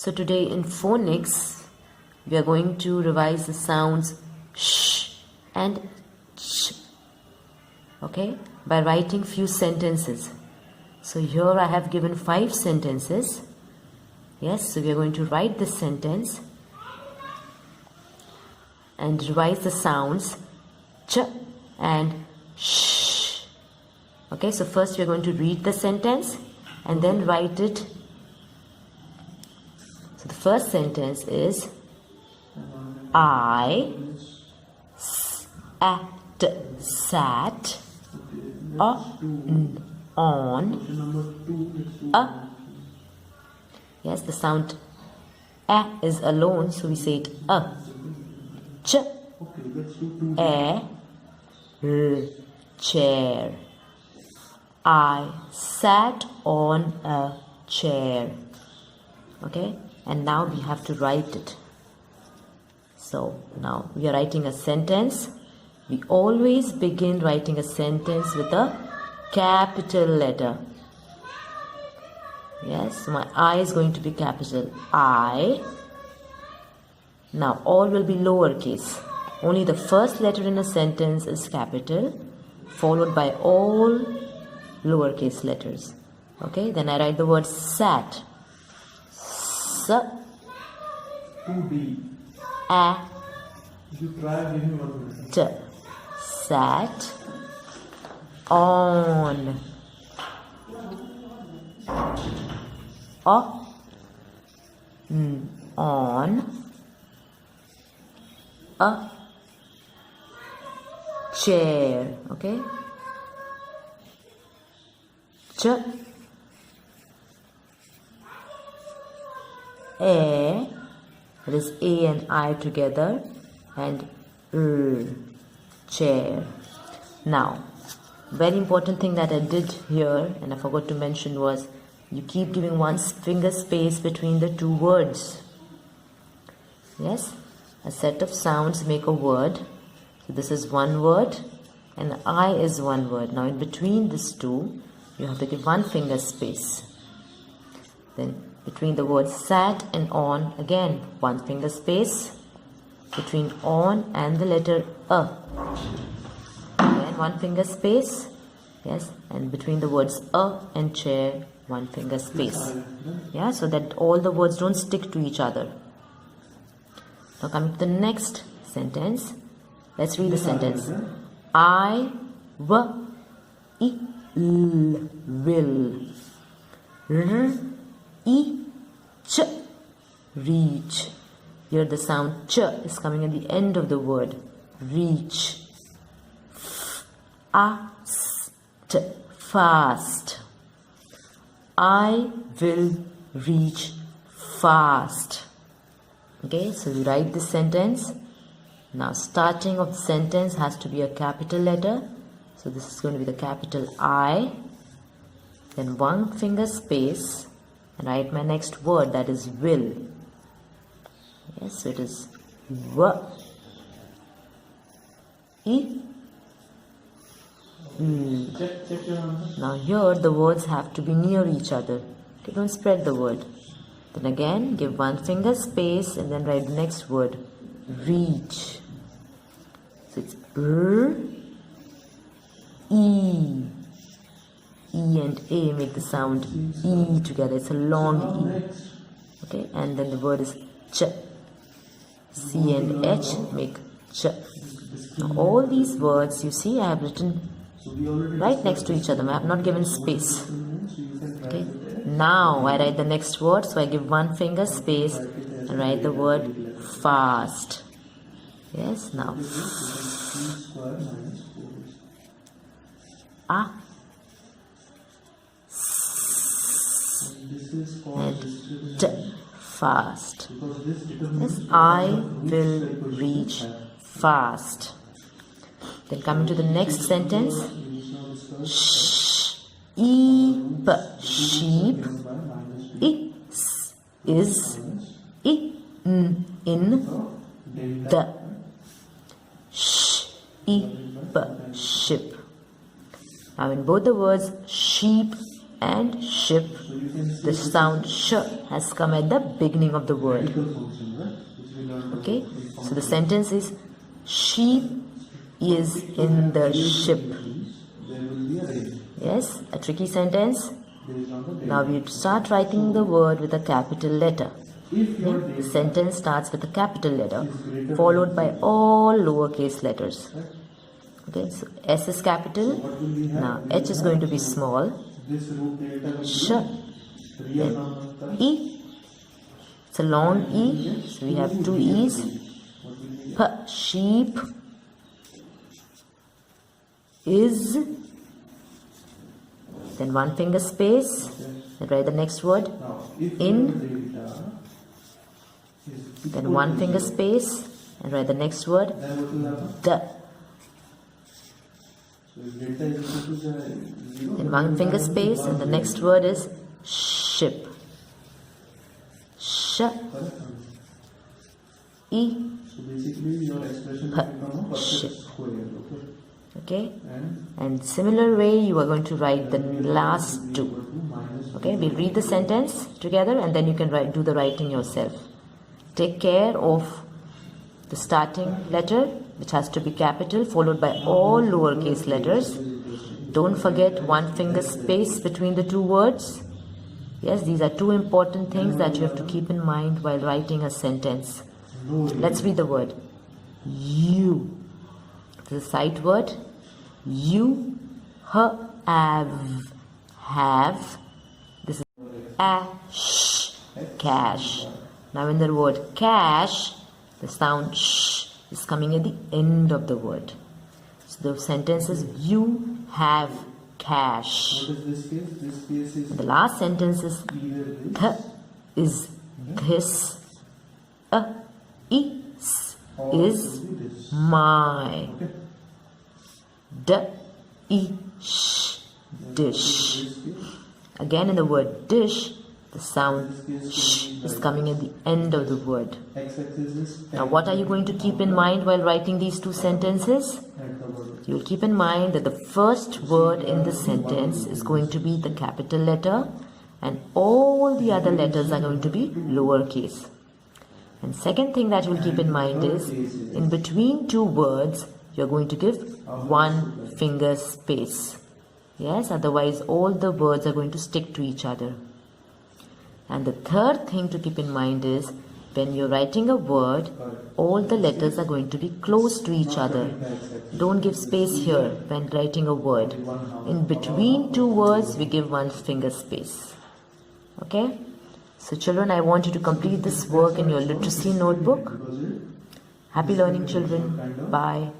So today in phonics, we are going to revise the sounds sh and ch, okay, by writing few sentences. So here I have given 5 sentences. Yes, so we are going to write this sentence and revise the sounds ch and sh. Okay, so first we are going to read the sentence and then write it. So the first sentence is I sat on a. Yes, the sound a is alone, so we say it a. Ch a chair. I sat on a chair. Okay, and now we have to write it. So now we are writing a sentence. We always begin writing a sentence with a capital letter. Yes, so my I is going to be capital I. Now all will be lowercase. Only the first letter in a sentence is capital, followed by all lowercase letters. Okay, then I write the word sat. S a t sat on a chair. Okay, ch a, that is A and I together, and chair. Now, very important thing that I did here and I forgot to mention was you keep giving one finger space between the two words. Yes, a set of sounds make a word. So this is one word and I is one word. Now in between these two, you have to give one finger space. Then between the words sat and on, again one finger space. Between on and the letter a, again one finger space. Yes, and between the words a and chair, one finger space. Yeah, so that all the words don't stick to each other. Now coming to the next sentence. Let's read the sentence. I will reach. Here the sound ch is coming at the end of the word. Reach. Fast. I will reach fast. Okay, so we write this sentence. Now starting of the sentence has to be a capital letter. So this is going to be the capital I. Then one finger space and write my next word, that is will. Yes, so it is w. Now here the words have to be near each other. Okay, don't spread the word. Then again give one finger space and then write the next word, reach. So it's E and A make the sound E together. It's a long E. Okay, and then the word is ch. C and H make ch. Now all these words you see I have written right next to each other. I have not given space. Okay. Now I write the next word, so I give one finger space and write the word fast. Yes, now a and t, fast. Yes, I will reach fast. Then coming to the next sentence. Sheep. Sheep. Is in the. Sheep. Ship. Now in both the words sheep and ship. The sound sh has come at the beginning of the word. Okay, so the sentence is sheep is in the ship. Yes, a tricky sentence. Now we start writing the word with a capital letter. The sentence starts with a capital letter followed by all lowercase letters. Okay, so S is capital. Now H is going to be small. Sh, then E. It's a long E, so we have two E's. P, sheep. Is. Then one finger space. Then write the next word. In. Then one finger space. And write the next word. The. Then one finger space. And the next word is ship. Sh. E. P, ship. Okay, and similar way you are going to write the last two. Okay, we'll read the sentence together and then you can do the writing yourself. Take care of the starting letter, which has to be capital, followed by all lowercase letters. Don't forget one finger space between the two words. Yes, these are two important things that you have to keep in mind while writing a sentence. Let's read the word. You. This is a sight word. You have. This is ash, cash. Now in the word cash, the sound sh is coming at the end of the word. So the sentence is you have cash. And the last sentence is is this. Is my. Dish. Again in the word dish, the sound sh is coming at the end of the word. Now what are you going to keep in mind while writing these two sentences? You will keep in mind that the first word in the sentence is going to be the capital letter and all the other letters are going to be lowercase. And second thing that you will keep in mind is in between two words you are going to give one finger space. Yes, otherwise all the words are going to stick to each other. And the third thing to keep in mind is when you're writing a word, all the letters are going to be close to each other. Don't give space here when writing a word. In between two words, we give one finger space. Okay? So children, I want you to complete this work in your literacy notebook. Happy learning, children. Bye.